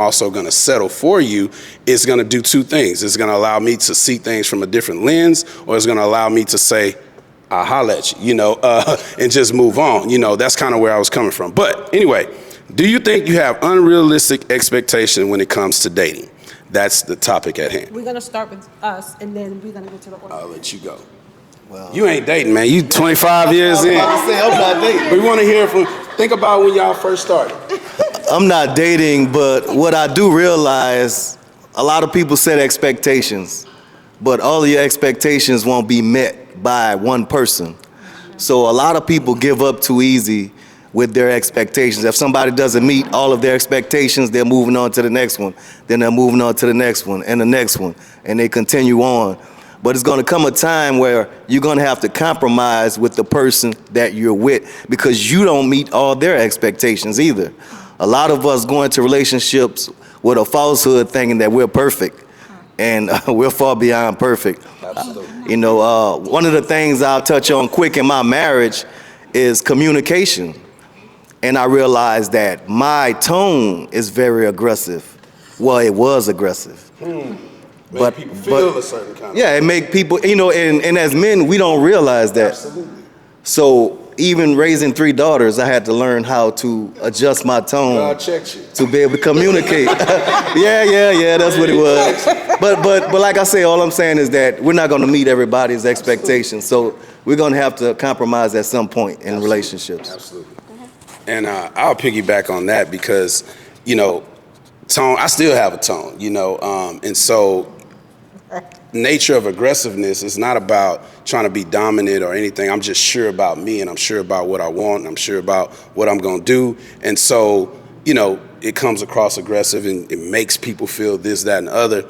also going to settle for you, it's going to do two things. It's going to allow me to see things from a different lens, or it's going to allow me to say, I'll holler at you, and just move on. That's kind of where I was coming from. But anyway, do you think you have unrealistic expectations when it comes to dating? That's the topic at hand. We're going to start with us, and then we're going to go to the order. I'll let you go. Well, you ain't dating, man. You 25 years in. I'm not dating. We want to hear think about when y'all first started. I'm not dating, but what I do realize, a lot of people set expectations, but all of your expectations won't be met by one person. So a lot of people give up too easy with their expectations. If somebody doesn't meet all of their expectations, they're moving on to the next one. Then they're moving on to the next one and the next one, and they continue on. But it's gonna come a time where you're gonna have to compromise with the person that you're with because you don't meet all their expectations either. A lot of us go into relationships with a falsehood thinking that we're perfect, and we're far beyond perfect. Absolutely. One of the things I'll touch on quick in my marriage is communication. And I realized that my tone is very aggressive. Well, it was aggressive. Make people feel a certain kind of way. Yeah, it make people, and as men, we don't realize that. Absolutely. So even raising 3 daughters, I had to learn how to adjust my tone God checked you. to be able to communicate. yeah, that's what it was. But like I say, all I'm saying is that we're not going to meet everybody's expectations. So we're going to have to compromise at some point in relationships. Absolutely. And I'll piggyback on that because, tone, I still have a tone, and so nature of aggressiveness is not about trying to be dominant or anything. I'm just sure about me, and I'm sure about what I want, and I'm sure about what I'm going to do. And so, it comes across aggressive, and it makes people feel this, that, and the other.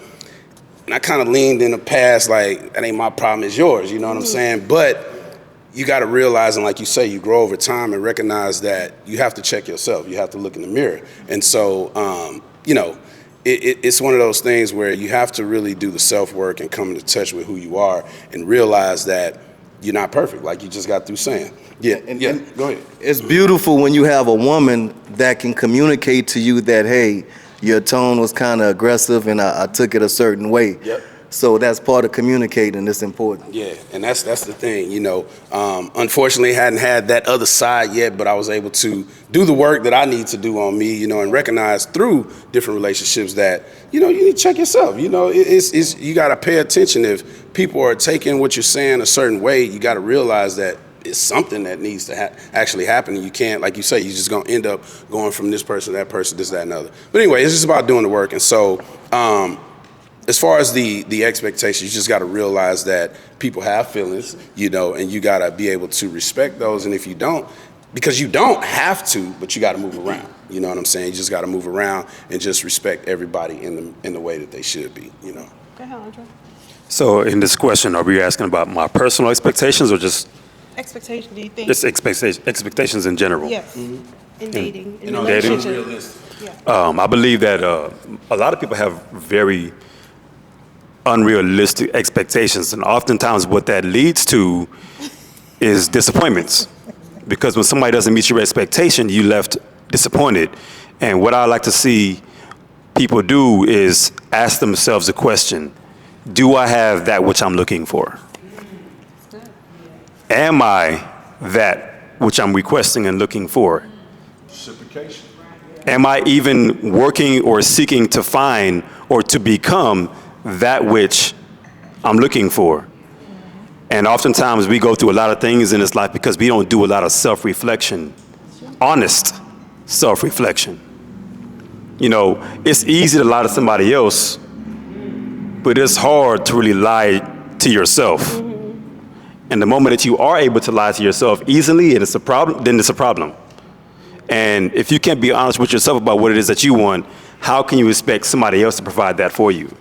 And I kind of leaned in the past like, that ain't my problem, it's yours, you know what I'm saying? But you got to realize, and like you say, you grow over time and recognize that you have to check yourself. You have to look in the mirror. And so, it's one of those things where you have to really do the self-work and come into touch with who you are and realize that you're not perfect, like you just got through saying. And go ahead. It's beautiful when you have a woman that can communicate to you that, hey, your tone was kind of aggressive and I took it a certain way. Yep. So that's part of communicating. It's important. Yeah, and that's the thing, Unfortunately, I hadn't had that other side yet, but I was able to do the work that I need to do on me, and recognize through different relationships that, you need to check yourself. It's you got to pay attention. If people are taking what you're saying a certain way, you got to realize that it's something that needs to actually happen. And you can't, like you say, you're just going to end up going from this person, that person, this, that, and other. But anyway, it's just about doing the work. And so, as far as the expectations, you just got to realize that people have feelings, and you got to be able to respect those. And if you don't, because you don't have to, but you got to move around. You know what I'm saying? You just got to move around and just respect everybody in the way that they should be. Go ahead, Andre. So in this question, are we asking about my personal expectations or just Expectation, do you think? just expectations in general? Yes. In dating, in dating? relationships. Yeah. I believe that a lot of people have very unrealistic expectations, and oftentimes what that leads to is disappointments. Because when somebody doesn't meet your expectation, you left disappointed. And what I like to see people do is ask themselves a question: do I have that which I'm looking for? Am I that which I'm requesting and looking for? Reciprocation. Am I even working or seeking to find or to become that which I'm looking for? And oftentimes we go through a lot of things in this life because we don't do a lot of self-reflection, honest self-reflection. It's easy to lie to somebody else, but it's hard to really lie to yourself. And the moment that you are able to lie to yourself easily and it's a problem, then it's a problem. And if you can't be honest with yourself about what it is that you want, how can you expect somebody else to provide that for you?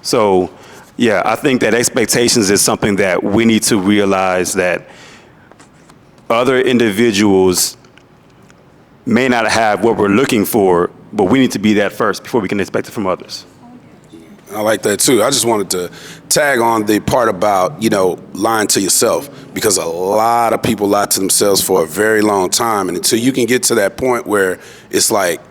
So, yeah, I think that expectations is something that we need to realize that other individuals may not have what we're looking for, but we need to be that first before we can expect it from others. I like that too. I just wanted to tag on the part about, lying to yourself, because a lot of people lie to themselves for a very long time. And until you can get to that point where it's like,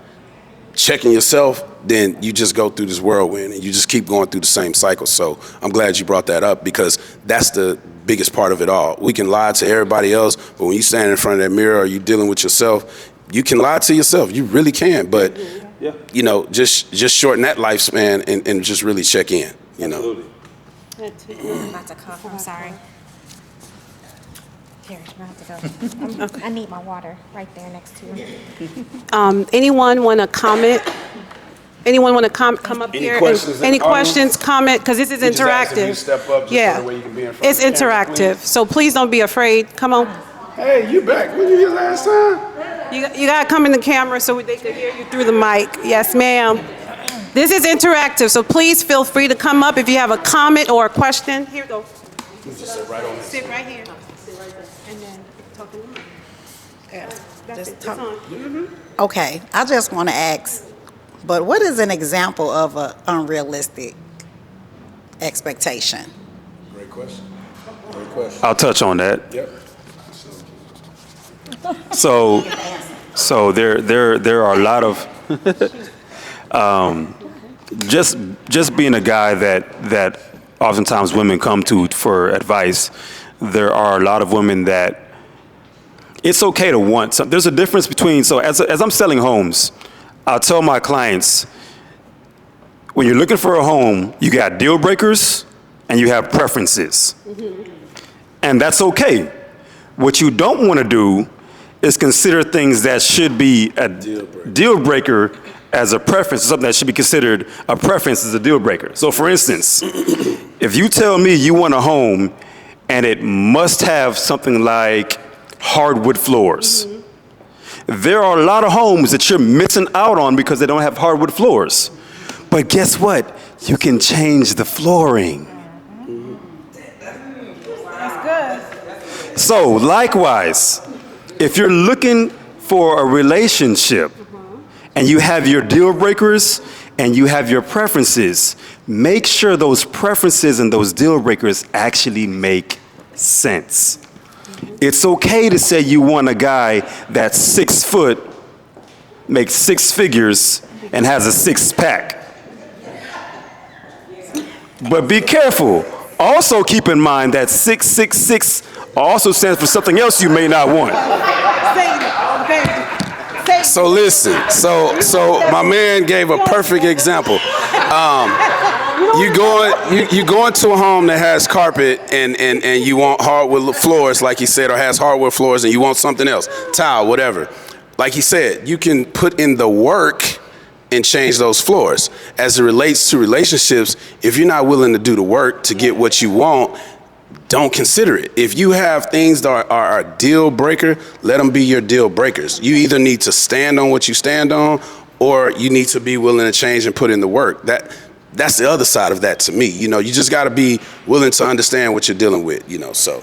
checking yourself, then you just go through this whirlwind and you just keep going through the same cycle. So I'm glad you brought that up, because that's the biggest part of it all. We can lie to everybody else, but when you stand in front of that mirror or you dealing with yourself, you can lie to yourself. You really can, but you know, just shorten that lifespan and just really check in, you know. I'm about to cough, I'm sorry. Here, I have to go. I need my water right there next to you. Anyone want to comment? Anyone want to come up Any here? questions in Any the audience? questions, comment, because this is We just ask if you interactive. step up just Yeah, so that way you can be in front it's of the camera, interactive, so please don't be afraid. Come on. Hey, you back? When you here last time? You got to come in the camera so they can hear you through the mic. Yes, ma'am. This is interactive, so please feel free to come up if you have a comment or a question. Here we go. Sit right on this. Sit right here. Sit right there. And then talk to the mic. Yeah, That's just it. It's talk. on. Okay, I just want to ask, but what is an example of an unrealistic expectation? Great question. Great question. I'll touch on that. Yep. So there are a lot of just being a guy that oftentimes women come to for advice. There are a lot of women that it's okay to want something. There's a difference between, so as I'm selling homes, I'll tell my clients, when you're looking for a home, you got deal breakers and you have preferences. And that's okay. What you don't want to do is consider things that should be a deal breaker as a preference, something that should be considered a preference as a deal breaker. So for instance, if you tell me you want a home and it must have something like hardwood floors, there are a lot of homes that you're missing out on because they don't have hardwood floors. But guess what? You can change the flooring. That's good. So likewise, if you're looking for a relationship and you have your deal breakers and you have your preferences, make sure those preferences and those deal breakers actually make sense. It's okay to say you want a guy that's 6 foot, makes 6 figures, and has a 6-pack. But be careful. Also keep in mind that 666 also stands for something else you may not want. So listen, so my man gave a perfect example. You go into a home that has carpet and you want hardwood floors, like he said, or has hardwood floors, and you want something else, tile, whatever. Like he said, you can put in the work and change those floors. As it relates to relationships, if you're not willing to do the work to get what you want, don't consider it. If you have things that are a deal breaker, let them be your deal breakers. You either need to stand on what you stand on, or you need to be willing to change and put in the work. That's the other side of that to me. You know, you just got to be willing to understand what you're dealing with, you know, so.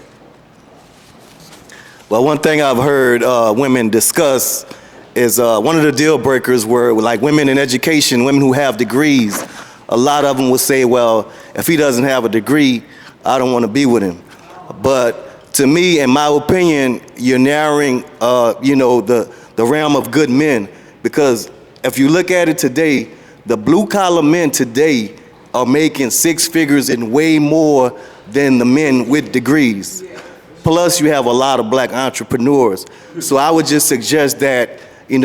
Well, one thing I've heard women discuss is one of the deal breakers were like women in education, women who have degrees. A lot of them will say, well, if he doesn't have a degree, I don't want to be with him. But to me, in my opinion, you're narrowing, the realm of good men, because if you look at it today, the blue-collar men today are making 6 figures and way more than the men with degrees. Plus, you have a lot of black entrepreneurs. So I would just suggest that, a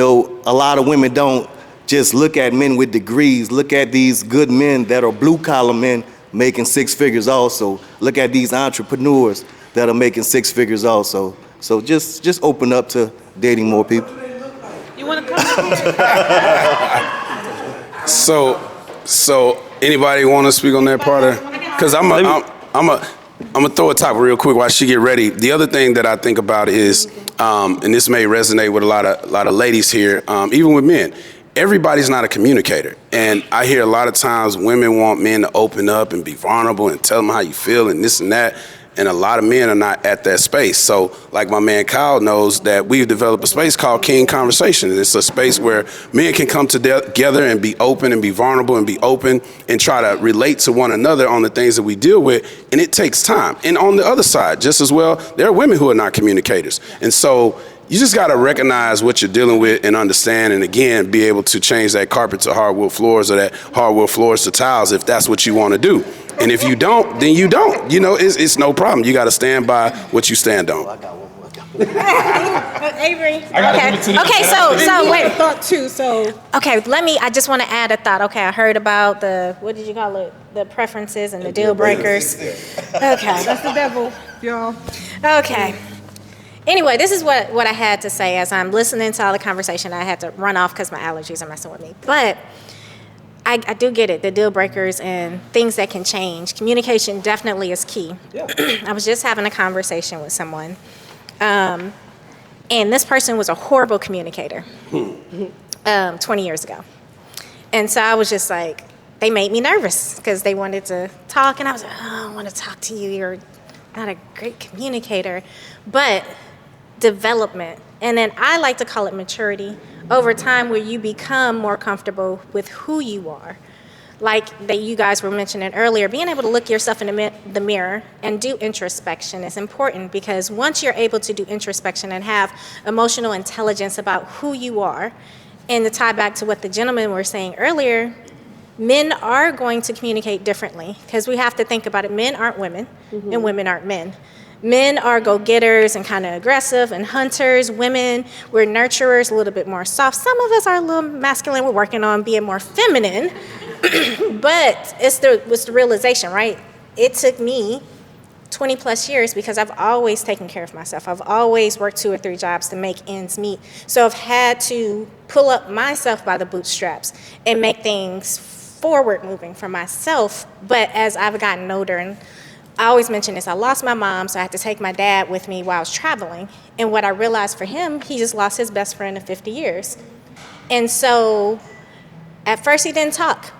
lot of women don't just look at men with degrees. Look at these good men that are blue-collar men making 6 figures also. Look at these entrepreneurs that are making 6 figures also. So just open up to dating more people. You want to come up here? So anybody want to speak on that part of? Because I'm gonna throw a topic real quick while she get ready. The other thing that I think about is, and this may resonate with a lot of ladies here, even with men. Everybody's not a communicator, and I hear a lot of times women want men to open up and be vulnerable and tell them how you feel and this and that. And a lot of men are not at that space. So like my man Kyle knows that we've developed a space called King Conversation. It's a space where men can come together and be open and be vulnerable and be open and try to relate to one another on the things that we deal with. And it takes time. And on the other side, just as well, there are women who are not communicators. And so you just got to recognize what you're dealing with and understand, and again, be able to change that carpet to hardwood floors or that hardwood floors to tiles if that's what you want to do. And if you don't, then you don't. You know, it's no problem. You got to stand by what you stand on. Avery. Okay, so wait. Thought too, so. Okay, I just want to add a thought. Okay, I heard about what did you call it? The preferences and the deal breakers. Okay. That's the devil, y'all. Okay. Anyway, this is what I had to say as I'm listening to all the conversation. I had to run off because my allergies are messing with me. But I do get it, the deal breakers and things that can change. Communication definitely is key. Yeah. I was just having a conversation with someone, and this person was a horrible communicator 20 years ago. And so I was just like, they made me nervous because they wanted to talk, and I was like, oh, I want to talk to you. You're not a great communicator. But development, and then I like to call it maturity, over time where you become more comfortable with who you are. Like that you guys were mentioning earlier, being able to look yourself in the mirror and do introspection is important, because once you're able to do introspection and have emotional intelligence about who you are, and to tie back to what the gentlemen were saying earlier, men are going to communicate differently, because we have to think about it. Men aren't women, and women aren't men. Men are go-getters and kind of aggressive and hunters. Women, we're nurturers, a little bit more soft. Some of us are a little masculine. We're working on being more feminine. But it's the realization, right? It took me 20 plus years because I've always taken care of myself. I've always worked 2 or 3 jobs to make ends meet. So I've had to pull up myself by the bootstraps and make things forward moving for myself. But as I've gotten older, and I always mention this, I lost my mom, so I had to take my dad with me while I was traveling. And what I realized for him, he just lost his best friend of 50 years. And so at first he didn't talk.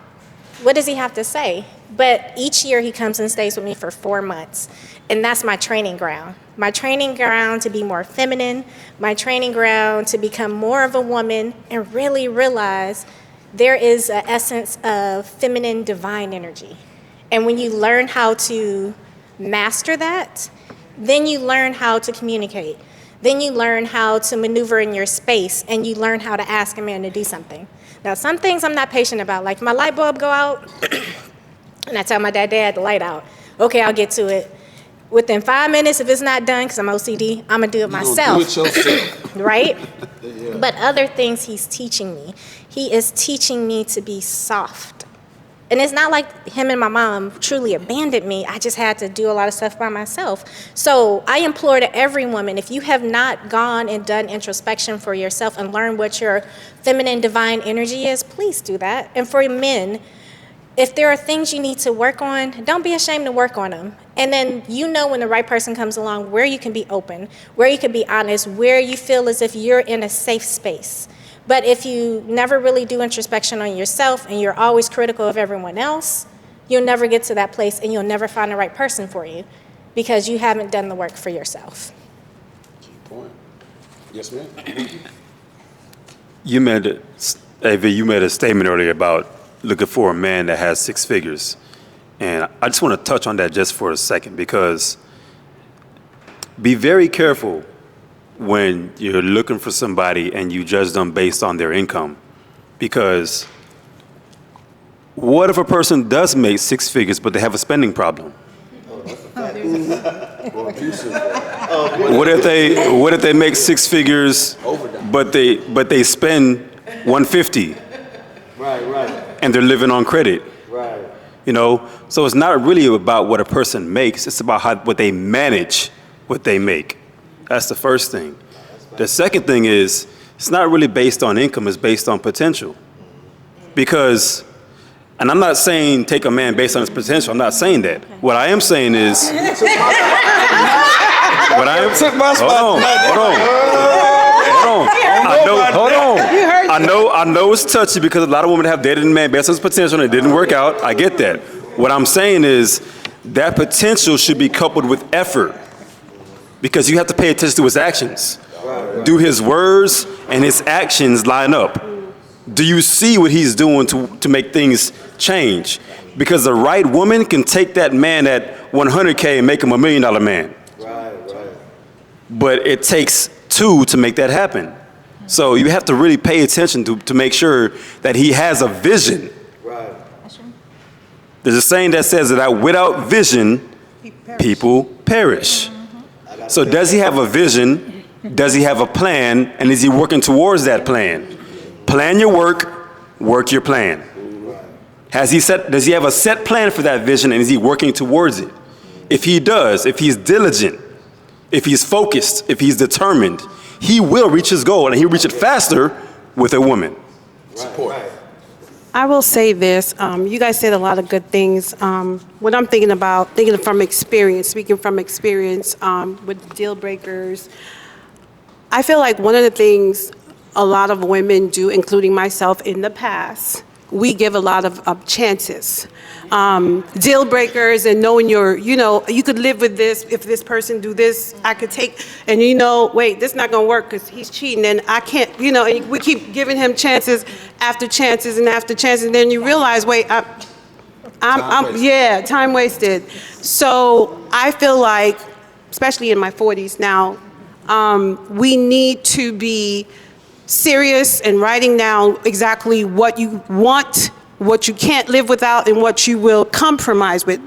What does he have to say? But each year he comes and stays with me for 4 months. And that's my training ground. My training ground to be more feminine, my training ground to become more of a woman and really realize there is an essence of feminine divine energy. And when you learn how to master that, then you learn how to communicate. Then you learn how to maneuver in your space, and you learn how to ask a man to do something. Now, some things I'm not patient about, like my light bulb go out, and I tell my dad, the light out. Okay, I'll get to it. Within 5 minutes, if it's not done, because I'm OCD, I'm gonna do it myself. Do it yourself. Right? Yeah. But other things he's teaching me. He is teaching me to be soft. And it's not like him and my mom truly abandoned me. I just had to do a lot of stuff by myself. So I implore to every woman, if you have not gone and done introspection for yourself and learned what your feminine divine energy is, please do that. And for men, if there are things you need to work on, don't be ashamed to work on them. And then you know when the right person comes along where you can be open, where you can be honest, where you feel as if you're in a safe space. But if you never really do introspection on yourself and you're always critical of everyone else, you'll never get to that place and you'll never find the right person for you because you haven't done the work for yourself. Key point. Yes, ma'am. You made a statement earlier about looking for a man that has 6 figures. And I just want to touch on that just for a second, because be very careful when you're looking for somebody and you judge them based on their income. Because what if a person does make 6 figures but they have a spending problem? What if they make 6 figures but they spend 150? Right. And they're living on credit. Right. You know, so it's not really about what a person makes, it's about what they manage what they make. That's the first thing. The second thing is, it's not really based on income, it's based on potential. Because, and I'm not saying take a man based on his potential, I'm not saying that. What I am saying is, I know it's touchy because a lot of women have dated a man based on his potential and it didn't work out. I get that. What I'm saying is that potential should be coupled with effort, because you have to pay attention to his actions. Do his words and his actions line up? Do you see what he's doing to make things change? Because the right woman can take that man at $100K and make him $1 million man. Right. But it takes two to make that happen. So you have to really pay attention to make sure that he has a vision. Right. There's a saying that says that without vision, people perish. So does he have a vision? Does he have a plan? And is he working towards that plan? Plan your work your plan. Does he have a set plan for that vision, and is he working towards it? If he does, if he's diligent, if he's focused, if he's determined, he will reach his goal, and he'll reach it faster with a woman. Support. I will say this. You guys said a lot of good things. What I'm thinking about, thinking from experience, speaking from experience with deal breakers, I feel like one of the things a lot of women do, including myself in the past, we give a lot of chances. Deal breakers and knowing you could live with this. If this person do this, I could take, and wait, this not gonna work because he's cheating and I can't, and we keep giving him chances after chances and after chances, and then you realize, wait, time wasted. So I feel like, especially in my 40s now, we need to be serious and writing down exactly what you want, what you can't live without, and what you will compromise with.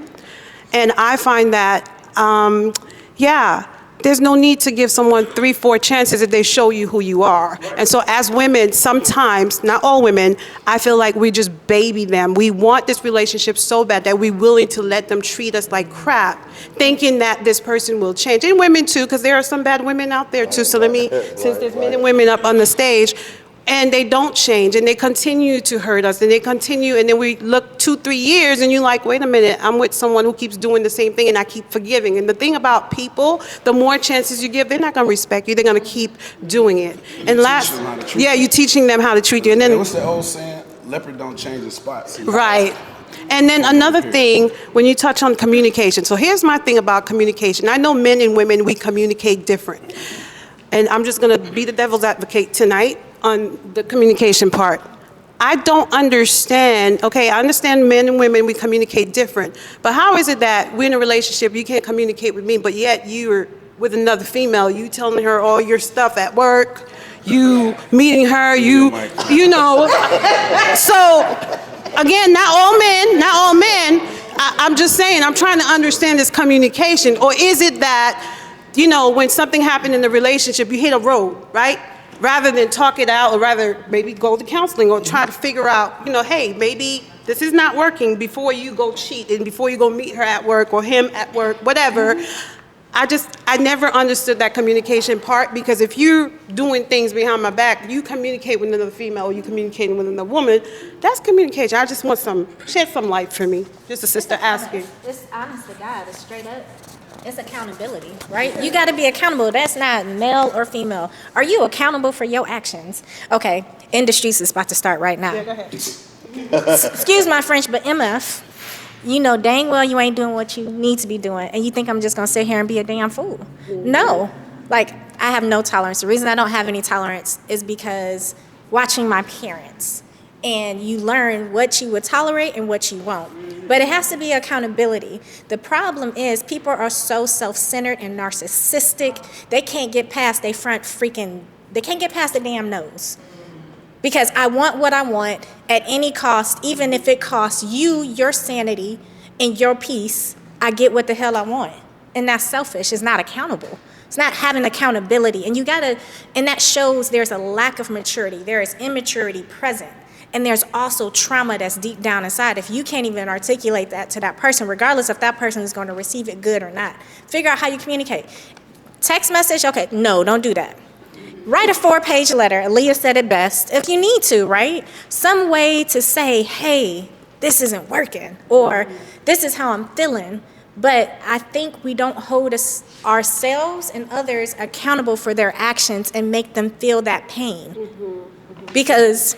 And I find that, there's no need to give someone 3-4 chances if they show you who you are. And so as women, sometimes, not all women, I feel like we just baby them. We want this relationship so bad that we're willing to let them treat us like crap, thinking that this person will change. And women too, because there are some bad women out there too. So let me, since there's men and women up on the stage, and they don't change, and they continue to hurt us, and they continue, and then we look 2-3 years, and you're like, wait a minute, I'm with someone who keeps doing the same thing, and I keep forgiving. And the thing about people, the more chances you give, they're not gonna respect you, they're gonna keep doing it. And you're teaching them how to treat you. And then, what's the old saying? Leopard don't change his spots. right. And then another thing, when you touch on communication, so here's my thing about communication. I know men and women, we communicate different. And I'm just gonna be the devil's advocate tonight on the communication part. I don't understand, I understand men and women, we communicate different, but how is it that we're in a relationship, you can't communicate with me, but yet you're with another female, you telling her all your stuff at work, you meeting her, So, again, not all men, I'm just saying, I'm trying to understand this communication, or is it that, when something happened in the relationship, you hit a road, right? Rather than talk it out, or rather maybe go to counseling or try to figure out, hey, maybe this is not working before you go cheat and before you go meet her at work or him at work, whatever. I never understood that communication part, because if you're doing things behind my back, you communicate with another female or you communicating with another woman, that's communication. I just want shed some light for me. Just a sister asking. It's honest to God, it's straight up. It's accountability, right? You got to be accountable. That's not male or female. Are you accountable for your actions? Okay, industries is about to start right now. Yeah, go ahead. Excuse my French, but MF, you know dang well you ain't doing what you need to be doing, and you think I'm just going to sit here and be a damn fool. No. Like, I have no tolerance. The reason I don't have any tolerance is because watching my parents, and you learn what you would tolerate and what you won't. But it has to be accountability. The problem is people are so self-centered and narcissistic, they can't get past they can't get past the damn nose. Because I want what I want at any cost, even if it costs you, your sanity, and your peace, I get what the hell I want. And that's selfish, it's not accountable. It's not having accountability. And and that shows there's a lack of maturity. There is immaturity present. And there's also trauma that's deep down inside. If you can't even articulate that to that person, regardless if that person is going to receive it good or not, figure out how you communicate. Text message, okay, no, don't do that. Write a 4-page letter. Aaliyah said it best. If you need to, right? Some way to say, hey, this isn't working, or this is how I'm feeling. But I think we don't hold ourselves and others accountable for their actions and make them feel that pain. Because,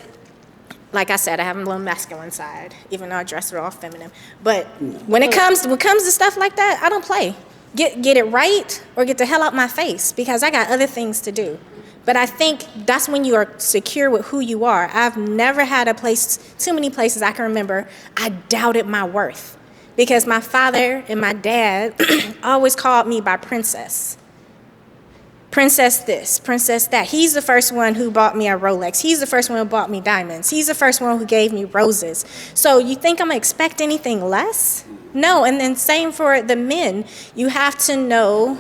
like I said, I have a little masculine side, even though I dress it all feminine. But when it comes to stuff like that, I don't play. Get it right or get the hell out my face, because I got other things to do. But I think that's when you are secure with who you are. I've never had too many places I can remember, I doubted my worth. Because my father and my dad always called me by princess. princess this, princess that. He's the first one who bought me a Rolex. He's the first one who bought me diamonds. He's the first one who gave me roses. So you think I'm gonna expect anything less? No, and then same for the men. You have to know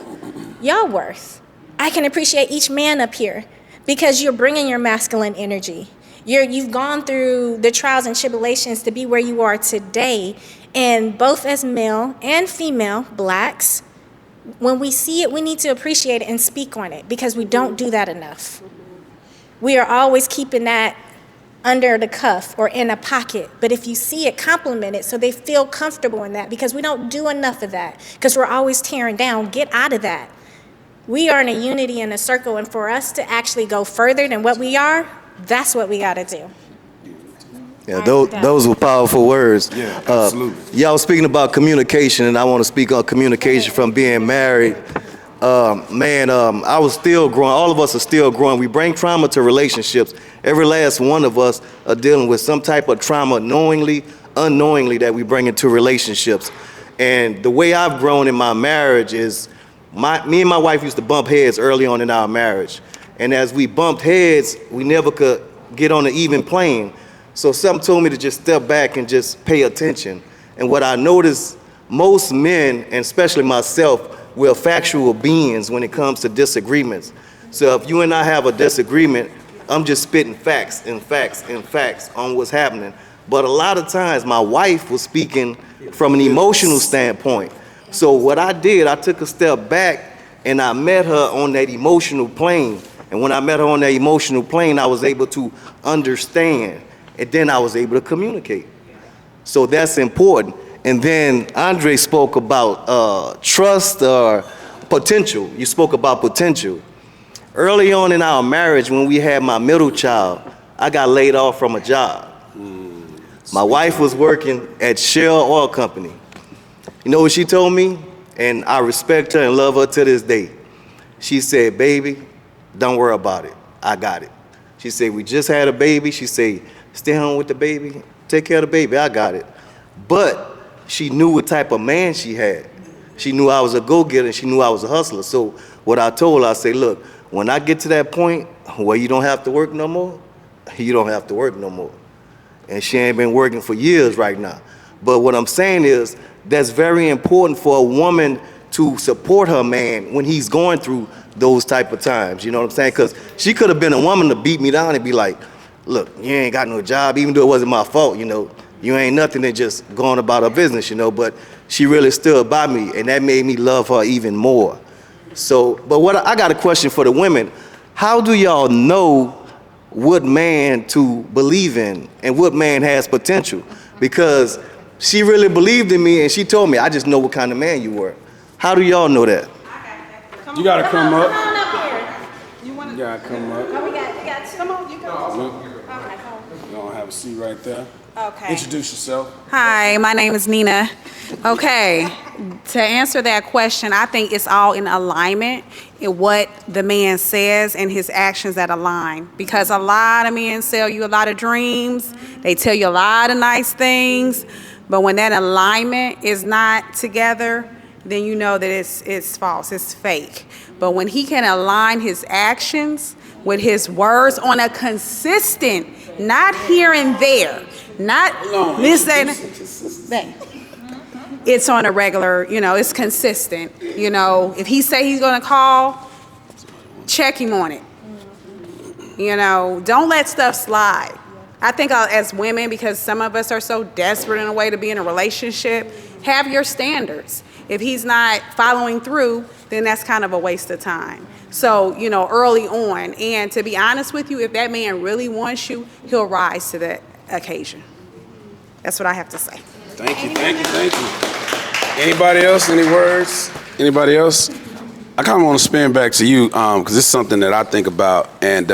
your worth. I can appreciate each man up here because you're bringing your masculine energy. You've gone through the trials and tribulations to be where you are today. And both as male and female, blacks, when we see it, we need to appreciate it and speak on it because we don't do that enough. We are always keeping that under the cuff or in a pocket. But if you see it, compliment it so they feel comfortable in that because we don't do enough of that because we're always tearing down. Get out of that. We are in a unity in a circle, and for us to actually go further than what we are, that's what we got to do. Yeah, those were powerful words. Yeah, absolutely. Y'all speaking about communication, and I want to speak on communication from being married. I was still growing. All of us are still growing. We bring trauma to relationships. Every last one of us are dealing with some type of trauma, knowingly, unknowingly, that we bring into relationships. And the way I've grown in my marriage is, me and my wife used to bump heads early on in our marriage. And as we bumped heads, we never could get on an even plane. So something told me to just step back and just pay attention. And what I noticed, most men, and especially myself, we're factual beings when it comes to disagreements. So if you and I have a disagreement, I'm just spitting facts and facts and facts on what's happening. But a lot of times my wife was speaking from an emotional standpoint. So what I did, I took a step back and I met her on that emotional plane. And when I met her on that emotional plane, I was able to understand. And then I was able to communicate. So that's important. And then Andre spoke about trust or potential. You spoke about potential. Early on in our marriage, when we had my middle child, I got laid off from a job. My wife was working at Shell Oil Company. You know what she told me? And I respect her and love her to this day. She said, baby, don't worry about it. I got it. She said, we just had a baby. She said, stay home with the baby. Take care of the baby. I got it. But she knew what type of man she had. She knew I was a go-getter and she knew I was a hustler. So what I told her, I said, look, when I get to that point where you don't have to work no more, you don't have to work no more. And she ain't been working for years right now. But what I'm saying is that's very important for a woman to support her man when he's going through those type of times. You know what I'm saying? Because she could have been a woman to beat me down and be like, look, you ain't got no job, even though it wasn't my fault, you know. You ain't nothing than just going about her business, you know. But she really stood by me, and that made me love her even more. So, but I got a question for the women. How do y'all know what man to believe in and what man has potential? Because she really believed in me and she told me, I just know what kind of man you were. How do y'all know that? You gotta come up. Come on up here. You gotta come up. Oh, we got two. Come on, you go. Okay, You don't have a seat right there. Okay. Introduce yourself. Hi, my name is Nina. Okay, to answer that question, I think it's all in alignment in what the man says and his actions that align. Because a lot of men sell you a lot of dreams, they tell you a lot of nice things, but when that alignment is not together, then you know that it's false, it's fake. But when he can align his actions with his words on a consistent, not here and there, not this and that. It's on a regular, you know, it's consistent. You know, if he say he's gonna call, check him on it. You know, don't let stuff slide. I think as women, because some of us are so desperate in a way to be in a relationship, have your standards. If he's not following through, then that's kind of a waste of time. So, you know, early on, and to be honest with you, if that man really wants you, he'll rise to that occasion. That's what I have to say. Thank you, thank you, thank you. Anybody else, any words? Anybody else? I kind of want to spin back to you because it's something that I think about, and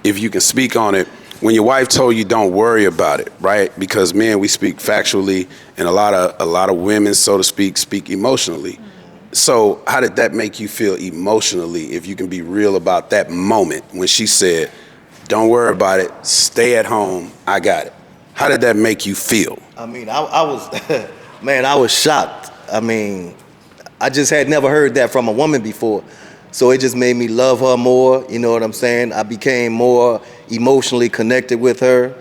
if you can speak on it. When your wife told you don't worry about it, right? Because men, we speak factually, and a lot of women, so to speak emotionally. So how did that make you feel emotionally, if you can be real about that moment when she said, don't worry about it, stay at home, I got it. How did that make you feel? I mean, I was, man, I was shocked. I mean, I just had never heard that from a woman before. So it just made me love her more, you know what I'm saying? I became more emotionally connected with her.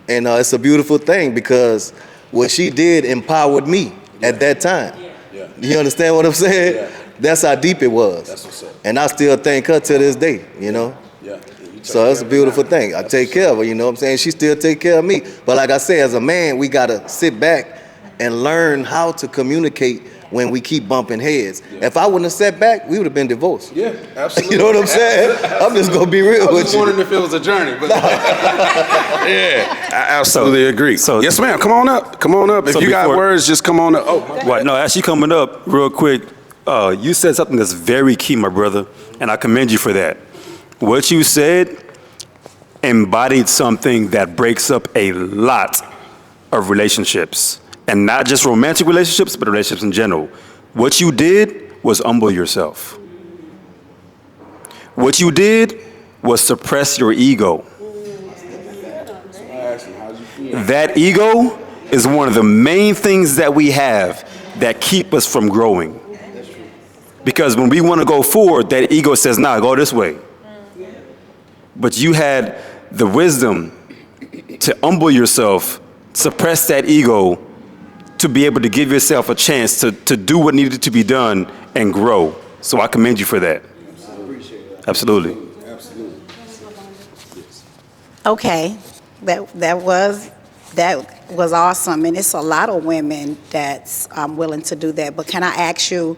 And it's a beautiful thing because what she did empowered me at that time. Yeah. You understand what I'm saying? Yeah. That's how deep it was. That's what's up. And I still thank her to this day, you know? Yeah. So that's a beautiful thing. I take care of her, you know what I'm saying? She still take care of me. But like I say, as a man, we gotta sit back and learn how to communicate when we keep bumping heads. Yeah. If I wouldn't have sat back, we would have been divorced. Yeah, absolutely. You know what I'm saying? I'm just gonna be real I was with just you. wondering if it was a journey, but yeah, I absolutely agree. so- yes, ma'am. Come on up. Come on up. If So you got before- words, just come on up. Oh, my What? No, actually coming up real quick, you said something that's very key, my brother, and I commend you for that. What you said embodied something that breaks up a lot of relationships, and not just romantic relationships, but relationships in general. What you did was humble yourself. What you did was suppress your ego. That ego is one of the main things that we have that keep us from growing. Because when we want to go forward, that ego says, nah, go this way. But you had the wisdom to humble yourself, suppress that ego, to be able to give yourself a chance to do what needed to be done and grow. So I commend you for that. Absolutely. Okay, that was awesome, and it's a lot of women that's willing to do that. But can I ask you,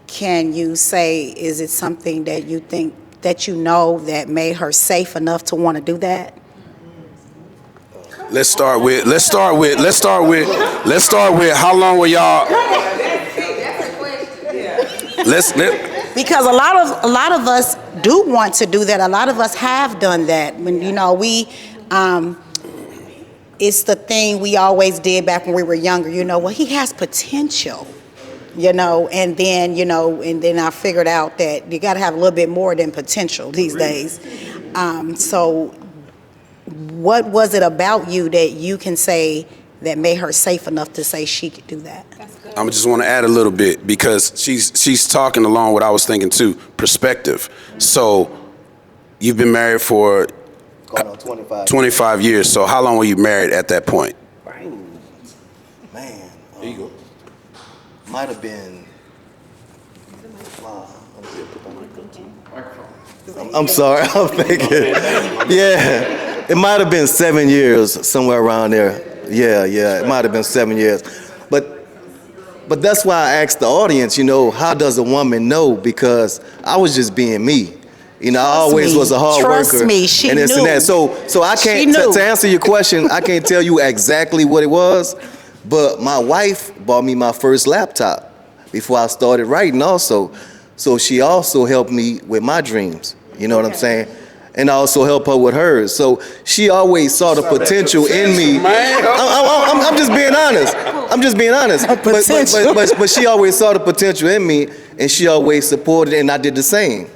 can you say, is it something that you think that you know that made her safe enough to want to do that? Let's start with how long were y'all? Because a lot of us do want to do that. A lot of us have done that. When it's the thing we always did back when we were younger. Well, he has potential. And then I figured out that you got to have a little bit more than potential these days. So what was it about you that you can say that made her safe enough to say she could do that? I just want to add a little bit because she's talking along what I was thinking too, perspective. So you've been married for 25 years. So how long were you married at that point? Man, There you go. might have been. I'm sorry, I'm thinking. Yeah, it might have been 7 years, somewhere around there. Yeah, it might have been 7 years. But that's why I asked the audience, how does a woman know? Because I was just being me. I always was a hard Trust worker. me, she and this knew. And that. So I She can't, knew. to answer your question, I can't tell you exactly what it was, but my wife bought me my first laptop before I started writing also. So she also helped me with my dreams, you know what I'm saying? And I also help her with hers. So she always saw the potential in me. I'm just being honest. But she always saw the potential in me, and she always supported it, and I did the same.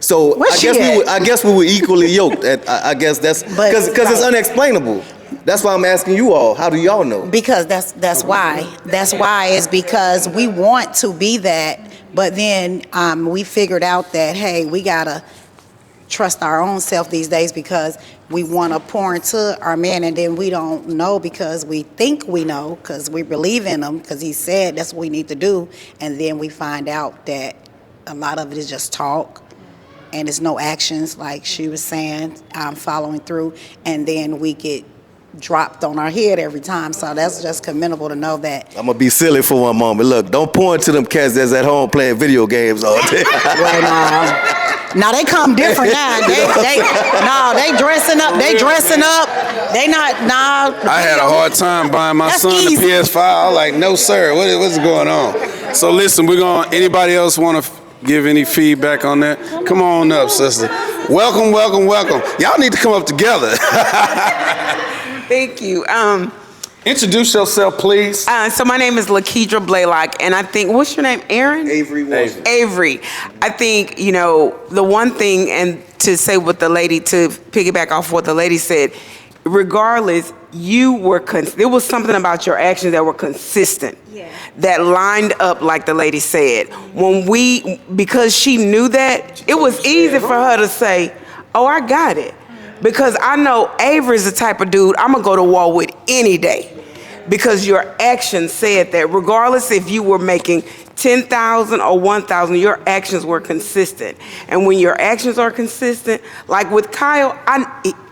So I guess we were equally yoked. I guess that's because it's unexplainable. That's why I'm asking you all. How do y'all know? Because that's why. That's why is because we want to be that, but then we figured out that, hey, we gotta trust our own self these days because we want to pour into our man, and then we don't know because we think we know because we believe in him because he said that's what we need to do, and then we find out that a lot of it is just talk and it's no actions, like she was saying, following through, and then we get dropped on our head every time. So that's just commendable to know that. I'm gonna be silly for one moment. Look, don't point to them cats that's at home playing video games all day. Well, now they come different now. They dressing up. They not. I had a hard time buying my That's son a easy. PS5. I was like, no, sir. What's going on? So listen, anybody else want to give any feedback on that? Come on up, sister. Welcome. Y'all need to come up together. Thank you. Introduce yourself, please. So my name is Lakedra Blaylock, and I think, what's your name, Aaron? Avery. I think, the one thing, and to say what the lady, to piggyback off what the lady said, regardless, you were, there was something about your actions that were consistent. Yeah. That lined up like the lady said. Because she knew that, it was easy for her to say, oh, I got it. Because I know Avery's the type of dude I'm gonna go to war with any day. Because your actions said that. Regardless if you were making 10,000 or 1,000, your actions were consistent. And when your actions are consistent, like with Kyle,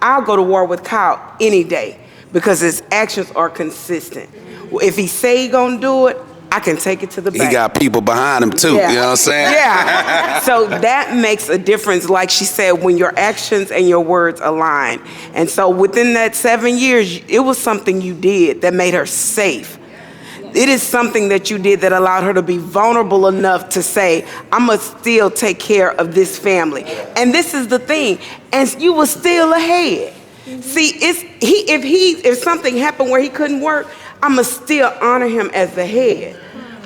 I'll go to war with Kyle any day because his actions are consistent. If he say he gonna do it, I can take it to the bank. He got people behind him too, Yeah. you know what I'm saying? Yeah. So that makes a difference, like she said, when your actions and your words align. And so within that 7 years, it was something you did that made her safe. It is something that you did that allowed her to be vulnerable enough to say, I must still take care of this family. And this is the thing, and you were still ahead. See, if something happened where he couldn't work, I'ma still honor him as the head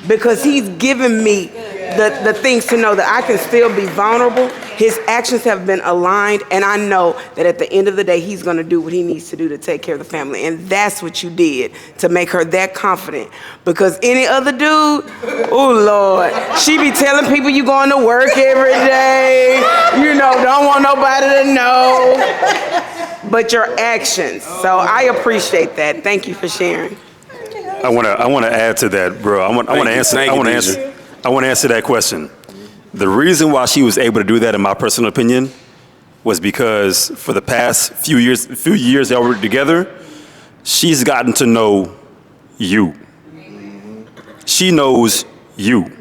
because he's given me the things to know that I can still be vulnerable. His actions have been aligned, and I know that at the end of the day, he's gonna do what he needs to do to take care of the family. And that's what you did to make her that confident. Because any other dude, oh Lord, she be telling people you going to work every day, you know, don't want nobody to know. But your actions, so I appreciate that. Thank you for sharing. I want to add to that, bro. I want to answer that question. The reason why she was able to do that, in my personal opinion, was because for the past few years that we were together, she's gotten to know you. She knows you.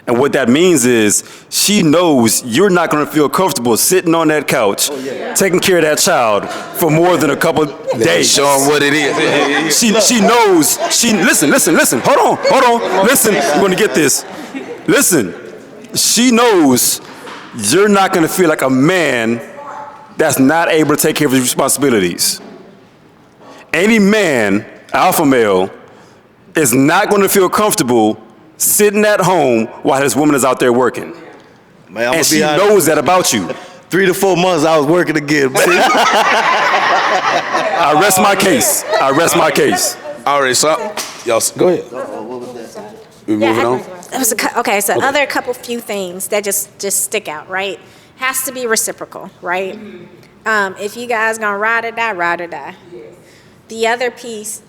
And what that means is she knows you're not going to feel comfortable sitting on that couch, taking care of that child for more than a couple days. Show them what it is. She knows. Listen. Hold on. Listen, you're going to get this. Listen. She knows you're not going to feel like a man that's not able to take care of his responsibilities. Any man, alpha male, is not going to feel comfortable sitting at home while his woman is out there working. Man, and she knows that about you. 3 to 4 months, I was working again. I rest my case. All right, so y'all go ahead. We moving on. Other couple few things that just stick out, right? Has to be reciprocal, right? If you guys gonna ride or die. The other piece,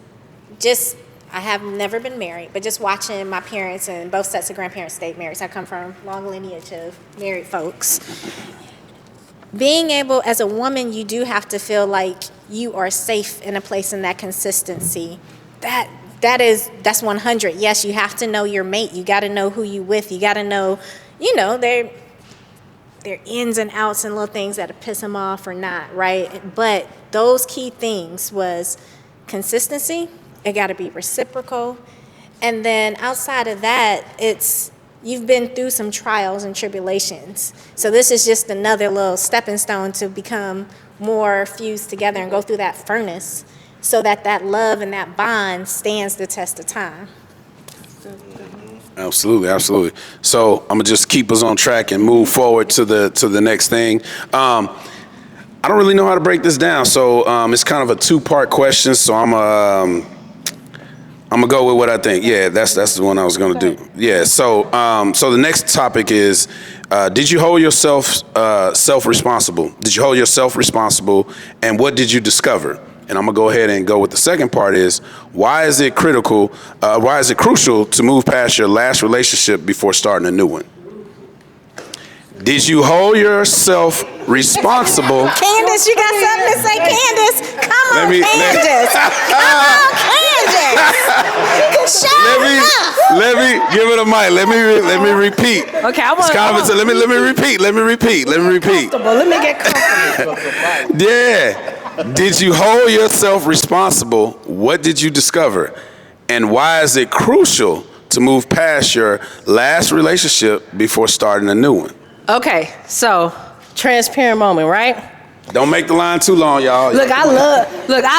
I have never been married, but just watching my parents and both sets of grandparents stayed married. So I come from a long lineage of married folks. Being able, as a woman, you do have to feel like you are safe in a place in that consistency. That's 100. Yes, you have to know your mate. You got to know who you with. You got to know, their ins and outs and little things that piss them off or not, right? But those key things was consistency. It got to be reciprocal. And then outside of that, you've been through some trials and tribulations. So this is just another little stepping stone to become more fused together and go through that furnace so that love and that bond stands the test of time. Absolutely. So I'm gonna just keep us on track and move forward to the next thing. I don't really know how to break this down, so it's kind of a 2-part question. So I'm gonna go with what I think. Yeah, that's the one I was gonna do. Yeah. So the next topic is, did you hold yourself self-responsible? Did you hold yourself responsible, and what did you discover? And I'm gonna go ahead and go with the second part is, why is it crucial to move past your last relationship before starting a new one? Did you hold yourself responsible? Candace, you got something to say, Candace? Come on, Candace. Let me give it a mic. Let me repeat. Okay, I want to. Let me repeat. Let me get comfortable. Yeah. Did you hold yourself responsible? What did you discover? And why is it crucial to move past your last relationship before starting a new one? Okay, so transparent moment, right? Don't make the line too long, y'all. Look, I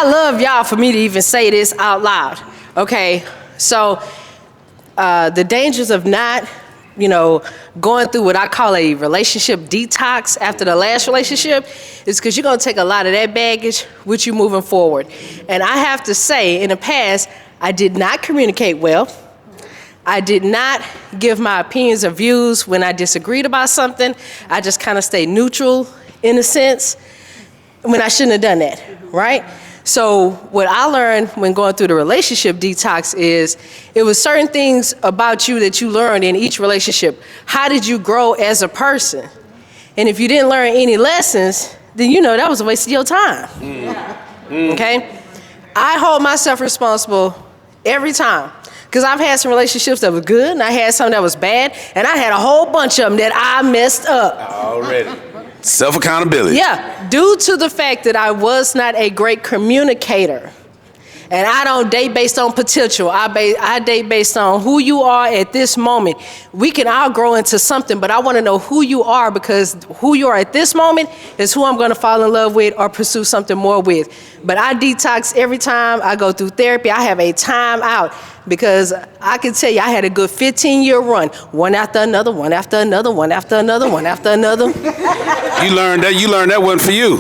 love y'all for me to even say this out loud. Okay, so the dangers of not going through what I call a relationship detox after the last relationship is because you're going to take a lot of that baggage with you moving forward. And I have to say, in the past, I did not communicate well. I did not give my opinions or views when I disagreed about something. I just kind of stayed neutral in a sense when I shouldn't have done that, right? So what I learned when going through the relationship detox is it was certain things about you that you learned in each relationship. How did you grow as a person? And if you didn't learn any lessons, then that was a waste of your time. Okay? I hold myself responsible every time. Because I've had some relationships that were good, and I had some that was bad, and I had a whole bunch of them that I messed up. Already. Self-accountability. Yeah, due to the fact that I was not a great communicator. And I don't date based on potential. I date based on who you are at this moment. We can all grow into something, but I want to know who you are, because who you are at this moment is who I'm going to fall in love with or pursue something more with. But I detox every time I go through therapy. I have a time out, because I can tell you I had a good 15-year run, one after another, one after another, one after another, one after another. You learned that wasn't for you.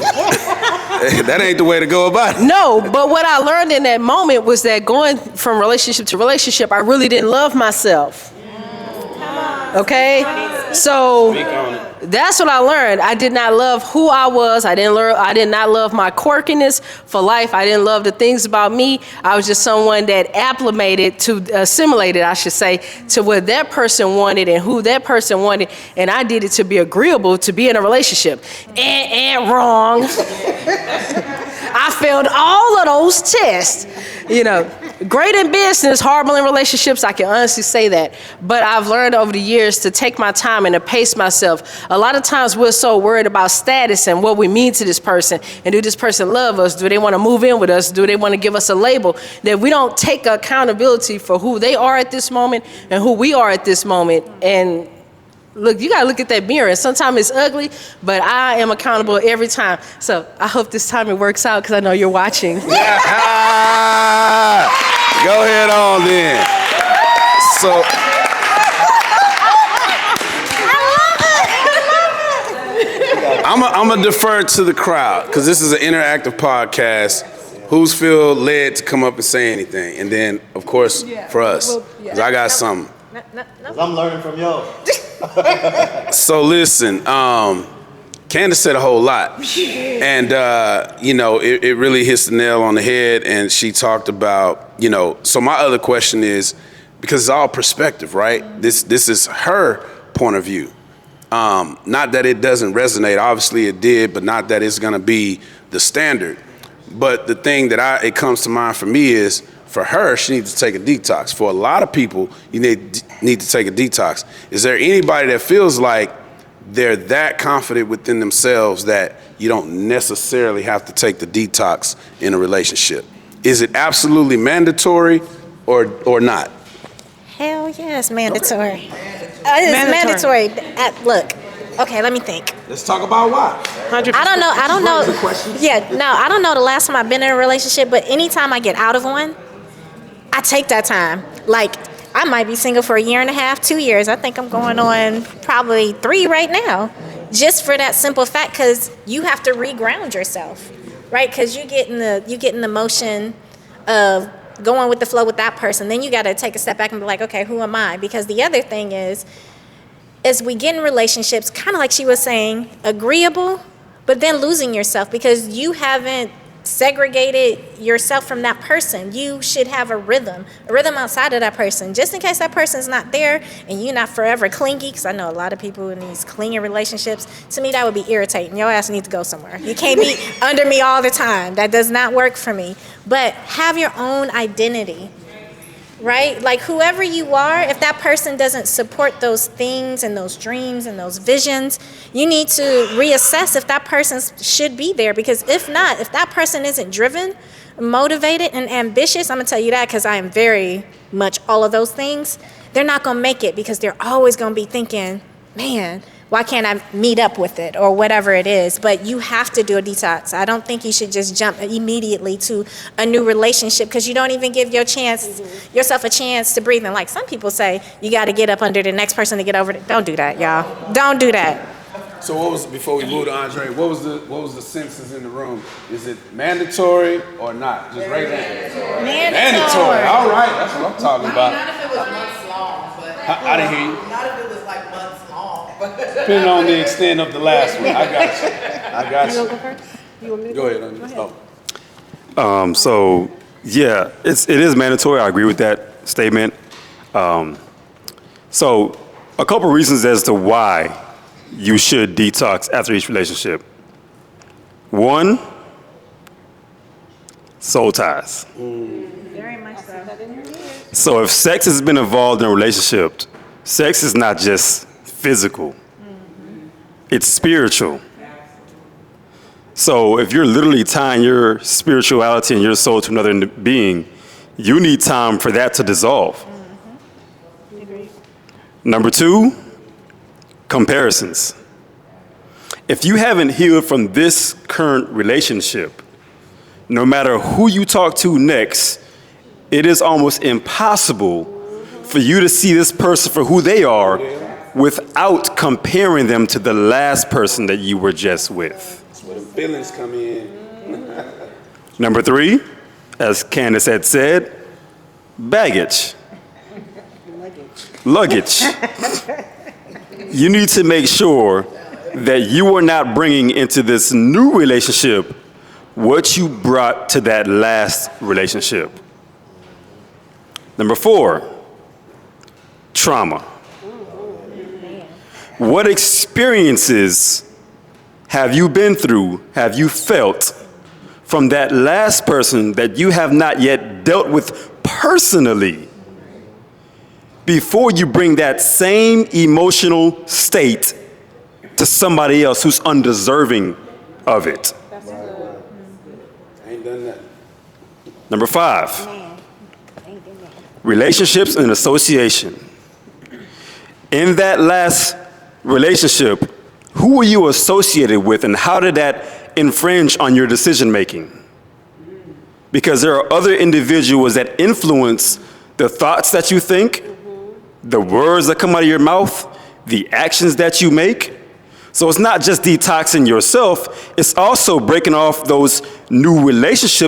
That ain't the way to go about it. No, but what I learned in that moment was that going from relationship to relationship, I really didn't love myself. Okay? So that's what I learned. I did not love who I was. I did not love my quirkiness for life. I didn't love the things about me. I was just someone that assimilated, I should say, to what that person wanted and who that person wanted. And I did it to be agreeable to be in a relationship. And wrong. I failed all of those tests. Great in business, horrible in relationships, I can honestly say that. But I've learned over the years to take my time and to pace myself. A lot of times we're so worried about status and what we mean to this person. And do this person love us? Do they want to move in with us? Do they want to give us a label? That we don't take accountability for who they are at this moment and who we are at this moment. And look, you got to look at that mirror. And sometimes it's ugly, but I am accountable every time. So I hope this time it works out, because I know you're watching. Go ahead on then. So. I'm going to defer to the crowd, because this is an interactive podcast. Who's feel led to come up and say anything? And then, of course, for us, because I got something. I'm learning from y'all. So listen, Candace said a whole lot, and it really hits the nail on the head. And she talked about, so my other question is, because it's all perspective, right? This is her point of view. Not that it doesn't resonate, obviously it did, but not that it's gonna be the standard. But the thing that it comes to mind for me is, for her, she needs to take a detox. For a lot of people, you need to take a detox. Is there anybody that feels like they're that confident within themselves that you don't necessarily have to take the detox in a relationship? Is it absolutely mandatory or not? Hell yeah, it's mandatory. It's mandatory. Look, okay, let me think. Let's talk about why. 100%. I don't know. I don't know the last time I've been in a relationship, but anytime I get out of one, I take that time. Like, I might be single for 1.5 years, 2 years. I think I'm going on probably 3 right now, just for that simple fact, because you have to reground yourself, right? Because you get in the motion of going with the flow with that person. Then you got to take a step back and be like, okay, who am I? Because the other thing is, as we get in relationships, kind of like she was saying, agreeable, but then losing yourself because you haven't segregated yourself from that person. You should have a rhythm outside of that person, just in case that person's not there and you're not forever clingy, because I know a lot of people in these clingy relationships. To me, that would be irritating. Your ass needs to go somewhere. You can't be under me all the time. That does not work for me. But have your own identity, right? Like, whoever you are, if that person doesn't support those things and those dreams and those visions, you need to reassess if that person should be there. Because if not, if that person isn't driven, motivated, and ambitious, I'm gonna tell you that because I am very much all of those things, they're not gonna make it, because they're always gonna be thinking, man, Why can't I meet up with it or whatever it is? But you have to do a detox. I don't think you should just jump immediately to a new relationship because you don't even give yourself a chance to breathe. And like some people say, you got to get up under the next person to get over it. Don't do that, y'all. Don't do that. So what was, before we move to Andre, what was the census in the room? Is it mandatory or not? Just raise hand. Mandatory. All right, that's what I'm talking about. Not if it was months long, but I didn't hear you. not if it was like months long. But Depending on the extent of the last one. I got you. I got You you. want to go first? You want me to Go ahead. Andre. Go ahead. Oh. So yeah, it is mandatory. I agree with that statement. So a couple reasons as to why you should detox after each relationship. One, soul ties. Very much so. So if sex has been involved in a relationship, sex is not just physical, it's spiritual. So if you're literally tying your spirituality and your soul to another being, you need time for that to dissolve. Number two, comparisons. If you haven't healed from this current relationship, no matter who you talk to next, it is almost impossible for you to see this person for who they are without comparing them to the last person that you were just with. That's where the feelings come in. Number three, as Candace had said, baggage. Luggage. You need to make sure that you are not bringing into this new relationship what you brought to that last relationship. Number four, trauma. What experiences have you been through, have you felt from that last person that you have not yet dealt with personally before you bring that same emotional state to somebody else who's undeserving of it? I ain't done that. Number five, relationships and association. In that last relationship, who were you associated with and how did that infringe on your decision making? Because there are other individuals that influence the thoughts that you think, the words that come out of your mouth, the actions that you make. So it's not just detoxing yourself, it's also breaking off those new relationships